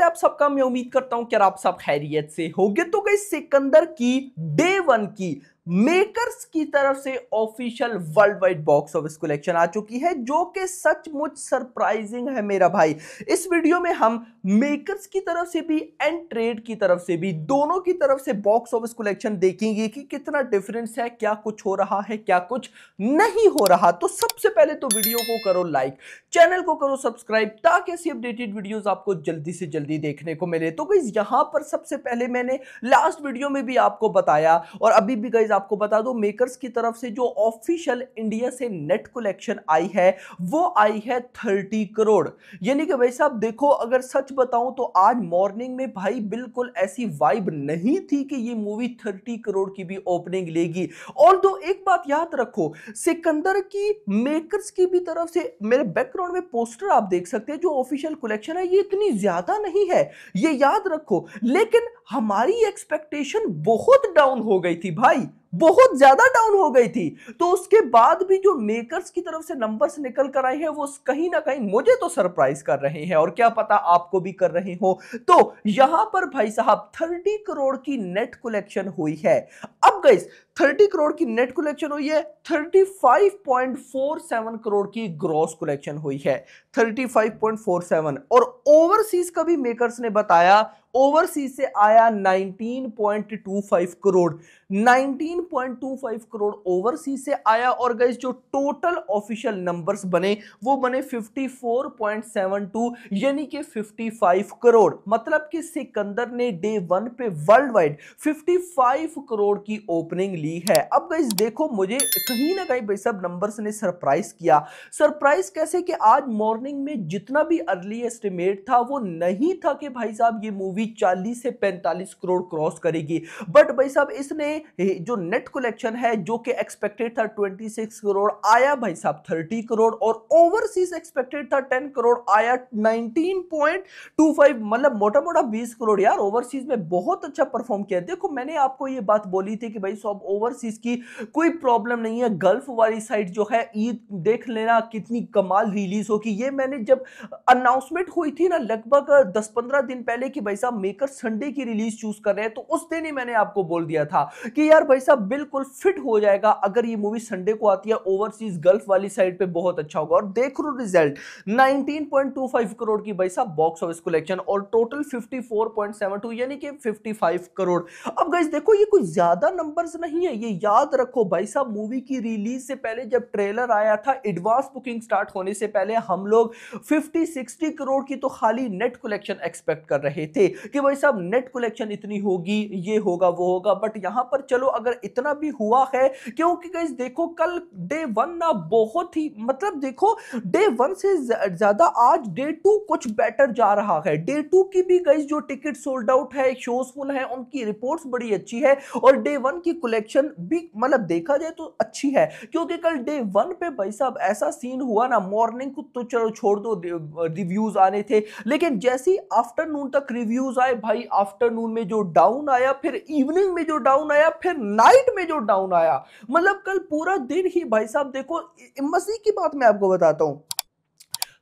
आप सबका। मैं उम्मीद करता हूं कि आप सब खैरियत से होंगे। तो गाइस सिकंदर की डे वन की मेकर्स की तरफ से official worldwide box office collection आ चुकी है, जो कि सचमुच सरप्राइजिंग है मेरा भाई। इस वीडियो में हम मेकर्स की तरफ से भी एंड ट्रेड की तरफ से भी, दोनों की तरफ से बॉक्स ऑफिस कलेक्शन देखेंगे कि कितना डिफरेंस है, क्या कुछ हो रहा है, क्या कुछ नहीं हो रहा। तो सबसे पहले तो वीडियो को करो लाइक, चैनल को करो सब्सक्राइब, ताकि ऐसी अपडेटेड वीडियोस आपको जल्दी से जल्दी देखने को मिले। तो गाइस यहां पर सबसे पहले मैंने लास्ट वीडियो में भी आपको बताया और अभी भी गाइस आपको बता दो, मेकर्स की तरफ से जो ऑफिशियल इंडिया से नेट कलेक्शन आई है वो आई है 30 करोड़। यानी कि भाई साहब देखो, अगर सच बताऊं तो आज मॉर्निंग में भाई बिल्कुल ऐसी वाइब नहीं थी कि ये मूवी 30 करोड़ की भी ओपनिंग लेगी। और दो एक बात याद रखो, सिकंदर की मेकर्स की भी तरफ से मेरे बैकग्राउंड में पोस्टर आप देख सकते हैं, जो ऑफिशियल कलेक्शन है ये इतनी ज्यादा नहीं है, ये याद रखो। लेकिन हमारी एक्सपेक्टेशन बहुत डाउन हो गई थी भाई, बहुत ज्यादा डाउन हो गई थी। तो उसके बाद भी जो मेकर्स की तरफ से नंबर्स निकल कर आए हैं वो कहीं ना कहीं मुझे तो सरप्राइज कर रहे हैं, और क्या पता आपको भी कर रहे हो। तो यहां पर भाई साहब 30 करोड़ की नेट कलेक्शन हुई है। अब गाइस 30 करोड़ की नेट कलेक्शन हुई है, 35.47 करोड़ की ग्रॉस कलेक्शन हुई है, 35.47। और ओवरसीज का भी मेकर्स ने बताया, ओवरसीज से आया 19.25 करोड़, 19.25 करोड़ ओवरसीज से आया। और गाइस जो टोटल ऑफिशियल नंबर्स बने वो बने 54.72, यानी कि 55 करोड़। मतलब कि सिकंदर ने डे वन पे वर्ल्ड वाइड 55 करोड़ की ओपनिंग ली है। अब गाइस देखो, मुझे कहीं ना कहीं भाई सब नंबर्स ने सरप्राइज किया। सरप्राइज कैसे कि आज मॉर्निंग में जितना भी अर्ली एस्टिमेट था वो नहीं था कि भाई साहब ये मूवी 40 से 45 करोड़ क्रॉस करेगी। बट भाई साहब इसने जो नेट कलेक्शन है जो कि एक्सपेक्टेड था 26 करोड़, आया भाई साहब 30 करोड़। और ओवरसीज एक्सपेक्टेड था 10 करोड़, आया 19.25, मतलब मोटा मोटा 20 करोड़। यार ओवरसीज में बहुत अच्छा परफॉर्म किया। देखो मैंने आपको ये बात बोली थी कि भाई सब ओवरसीज की कोई प्रॉब्लम नहीं है, गल्फ वाली साइड जो है ईद देख लेना कितनी कमाल रिलीज होगी। ये मैंने जब अनाउंसमेंट हुई थी ना लगभग 10-15 दिन पहले कि भाई साहब मेकर संडे की रिलीज चूज कर रहे हैं, तो उस दिन ही मैंने आपको बोल दिया था कि यार भाई साहब बिल्कुल फिट हो जाएगा अगर ये मूवी संडे को आती है, ओवरसीज गल्फ वाली साइड पे बहुत अच्छा होगा। और देख लो रिजल्ट, 19.25 करोड़ की भाई साहब बॉक्स ऑफिस कलेक्शन और टोटल 54.72 यानी कि 55 करोड़। अब गाइस देखो ये कोई ज्यादा नंबर्स नहीं है, ये याद रखो भाई साहब मूवी की रिलीज से पहले जब ट्रेलर आया था, एडवांस बुकिंग स्टार्ट होने से पहले हम लोग 50-60 करोड़ की तो खाली नेट कलेक्शन एक्सपेक्ट कर रहे थे कि भाई साहब नेट कलेक्शन इतनी होगी, ये होगा वो होगा। बट यहां पर चलो अगर इतना भी हुआ है, क्योंकि गाइस देखो कल डे वन ना बहुत ही, मतलब देखो डे वन से ज्यादा आज डे टू कुछ बेटर जा रहा है। डे टू की भी गाइस जो टिकट सोल्ड आउट है, शोज फुल है, उनकी रिपोर्ट्स बड़ी अच्छी है। और डे वन की कलेक्शन भी मतलब देखा जाए तो अच्छी है, क्योंकि कल डे वन पे भाई साहब ऐसा सीन हुआ ना, मॉर्निंग को तो चलो छोड़ दो, रिव्यूज आने थे, लेकिन जैसे ही आफ्टरनून तक रिव्यूज आए भाई, आफ्टरनून में जो डाउन आया, फिर इवनिंग में जो डाउन आया, फिर नाइट में जो डाउन आया, मतलब कल पूरा दिन ही भाई साहब देखो। मसीह की बात मैं आपको बताता हूं,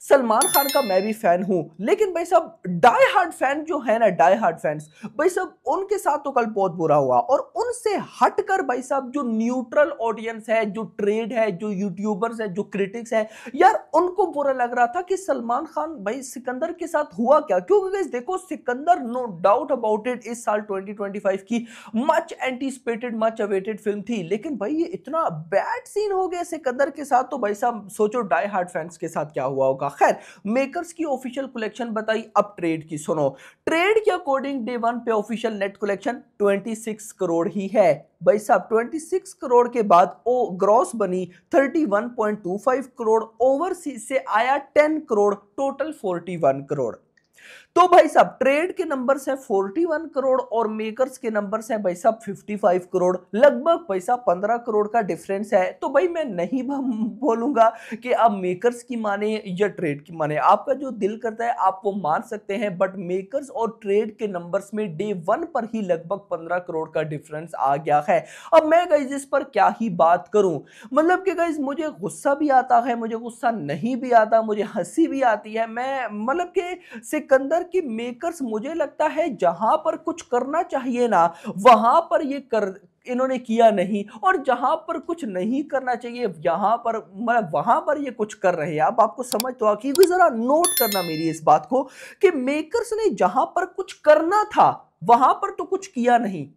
सलमान खान का मैं भी फैन हूं, लेकिन भाई साहब डाई हार्ड फैन जो है ना, डाई हार्ड फैंस भाई साहब उनके साथ तो कल बहुत बुरा हुआ। और उनसे हटकर भाई साहब जो न्यूट्रल ऑडियंस है, जो ट्रेड है, जो यूट्यूबर्स है, जो क्रिटिक्स है, यार उनको बुरा लग रहा था कि सलमान खान भाई सिकंदर के साथ हुआ क्या। क्योंकि गाइस देखो Sikandar no doubt about it इस साल 2025 की much anticipated much awaited film थी, लेकिन भाई ये इतना बैड सीन हो गया सिकंदर के साथ, तो भाई साहब सोचो डाई हार्ड फैंस के साथ क्या हुआ होगा। खैर मेकर्स की ऑफिशियल कलेक्शन बताई, अब ट्रेड की सुनो। ट्रेड के अकॉर्डिंग डे वन पे ऑफिशियल नेट कलेक्शन 26 करोड़ ही है भाई साहब। 26 करोड़ के बाद ओ ग्रॉस बनी 31.25 करोड़, ओवरसीज से आया 10 करोड़, टोटल 41 करोड़। तो भाई साहब ट्रेड के नंबर्स है 41 करोड़ और मेकर्स के नंबर्स है भाई साहब 55 करोड़, लगभग भाई साहब 15 करोड़ का डिफरेंस है। तो भाई मैं नहीं बोलूंगा कि आप मेकर्स की माने या ट्रेड की माने, आपका जो दिल करता है आप वो मान सकते हैं, बट मेकर्स और ट्रेड के नंबर्स में डे वन पर ही लगभग 15 करोड़ का डिफरेंस आ गया है। अब मैं गाइस इस पर क्या ही बात करूं, मतलब कि गाइस मुझे गुस्सा भी आता है, मुझे गुस्सा नहीं भी आता, मुझे हंसी भी आती है। मैं मतलब कि सिकंदर की मेकर्स मुझे लगता है जहां पर कुछ करना चाहिए ना वहां पर इन्होंने किया नहीं, और जहां पर कुछ नहीं करना चाहिए यहां पर मतलब वहां पर ये कुछ कर रहे हैं। अब आपको समझ तो आ कि जरा नोट करना मेरी इस बात को कि मेकर्स ने जहां पर कुछ करना था वहां पर तो कुछ किया नहीं,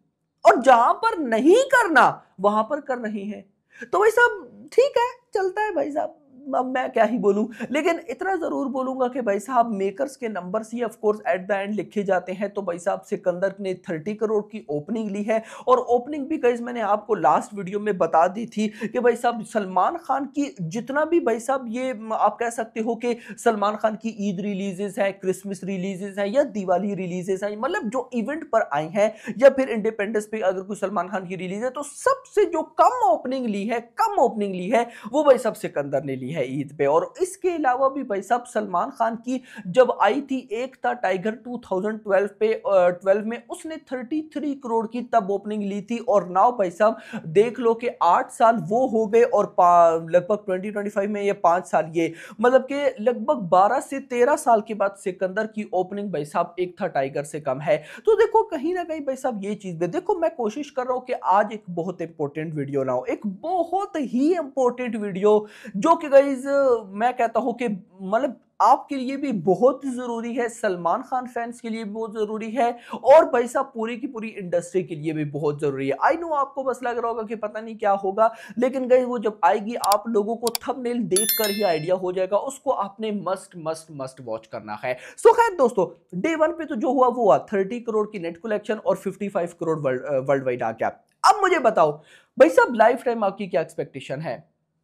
और जहां पर नहीं करना वहां पर कर रहे हैं। तो भाई साहब ठीक है, चलता है भाई साहब, अब मैं क्या ही बोलूं, लेकिन इतना जरूर बोलूंगा कि भाई साहब मेकर्स के numbers he of course at the end लिखे जाते हैं। तो भाई साहब सिकंदर ने 30 करोड़ की ओपनिंग ली है, और ओपनिंग भी गाइस मैंने आपको लास्ट वीडियो में बता दी थी कि भाई साहब सलमान खान की जितना भी भाई साहब ये आप कह सकते हो कि सलमान खान की ईद रिलीजेस है, क्रिसमस रिलीजेस है या दिवाली रिलीजेस है, मतलब जो इवेंट पर आई हैं या फिर इंडिपेंडेंस पे अगर कोई सलमान खान की रिलीज है, तो सबसे जो कम ओपनिंग ली है वो भाई साहब सिकंदर ने ली है ईद पे। और इसके अलावा भी भाई साहब सलमान खान की जब आई थी एक था टाइगर 2012 पे 12 में उसने 33 करोड़ की तब ओपनिंग ली थी, और नाउ भाई साहब देख लो कि 8 साल वो हो गए और लगभग 2025 में ये 5 साल, ये मतलब कि लगभग 12 से 13 साल के बाद सिकंदर की ओपनिंग भाई साहब एक था टाइगर से कम है। तो देखो कहीं ना कहीं भाई साहब ये चीज भी देखो, मैं कोशिश कर रहा हूं कि आज एक बहुत इंपॉर्टेंट वीडियो लाऊं, एक बहुत ही इंपॉर्टेंट वीडियो जो कि गाइस मैं कहता हूं कि मतलब आपके लिए भी बहुत जरूरी है, सलमान खान फैंस के लिए भी बहुत जरूरी है, और भाई साहब पूरी की पूरी इंडस्ट्री के लिए भी बहुत जरूरी है। आई नो आपको बस लग रहा होगा कि पता नहीं क्या होगा, लेकिन गाइस वो जब आएगी आप लोगों को थंबनेल देखकर ही आइडिया हो जाएगा, उसको आपने मस्ट वॉच करना है। सो खैर दोस्तों, डे 1 पे तो जो हुआ वो हुआ, 30 करोड़ की नेट कलेक्शन और 55 करोड़ वर्ल्ड वाइड आ गया। अब मुझे बताओ भाई साहब लाइफ टाइम आपकी क्या एक्सपेक्टेशन है,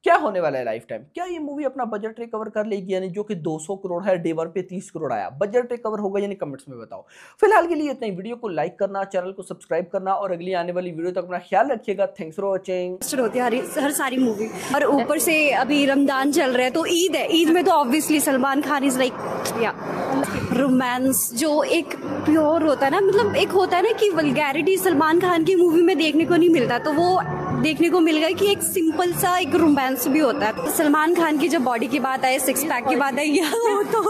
क्या होने वाला है लाइफ टाइम? क्या ये मूवी अपना बजट रिकवर कर लेगी, यानी जो कि 200 करोड़ है, डे 1 पे 30 करोड़ आया, बजट रिकवर होगा यानी? कमेंट्स में बताओ। फिलहाल के लिए इतना ही, वीडियो को लाइक करना, चैनल को सब्सक्राइब करना, और अगली आने वाली वीडियो तक अपना ख्याल रखिएगा। Thanks for watching. होती है हर सारी मूवी, और ऊपर से अभी रमजान चल रहा है तो ईद है, ईद में तो obviously Salman Khan is like या रोमांस जो एक प्योर होता है ना, मतलब एक होता है ना कि वल्गैरिटी सलमान खान की मूवी में देखने को नहीं मिलता, तो वो देखने को मिल गया कि एक सिंपल सा एक रोमांस भी होता है। सलमान खान की जब बॉडी की बात आए, 6 पैक की बात आई, वो तो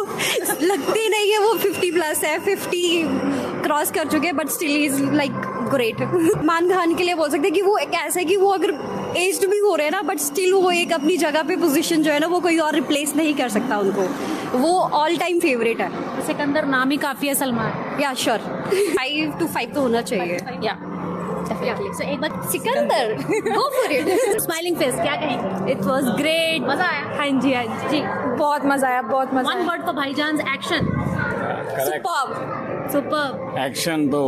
लगती नहीं है वो 50+ है, 50 क्रॉस कर चुके हैं, but still is like great. Salman Khan के लिए बोल सकते हैं कि वो एक ऐसा है कि वो अगर एज्ड भी हो रहे हैं ना, बट स्टिल वो एक अपनी जगह पे पोजीशन जो है ना वो कोई और रिप्लेस नहीं कर सकता उनको, वो ऑल टाइम फेवरेट है। सिकंदर नाम ही काफी है सलमान। या श्योर 5 to 5 तो होना चाहिए। या डेफिनेटली। सो एक बार Sikandar go for it. Smiling face क्या कहेंगे? इट वाज ग्रेट, मजा आया? हाँ जी जी, बहुत मजा आया, बहुत मजा। वन वर्ड फॉर भाईजान, एक्शन। सुपर्ब एक्शन तो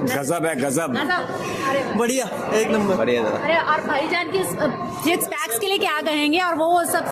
गजब है, गजब। बढ़िया, एक नंबर बढ़िया। अरे और भाईजान की स्पैक्स के लिए क्या कहेंगे, और वो सब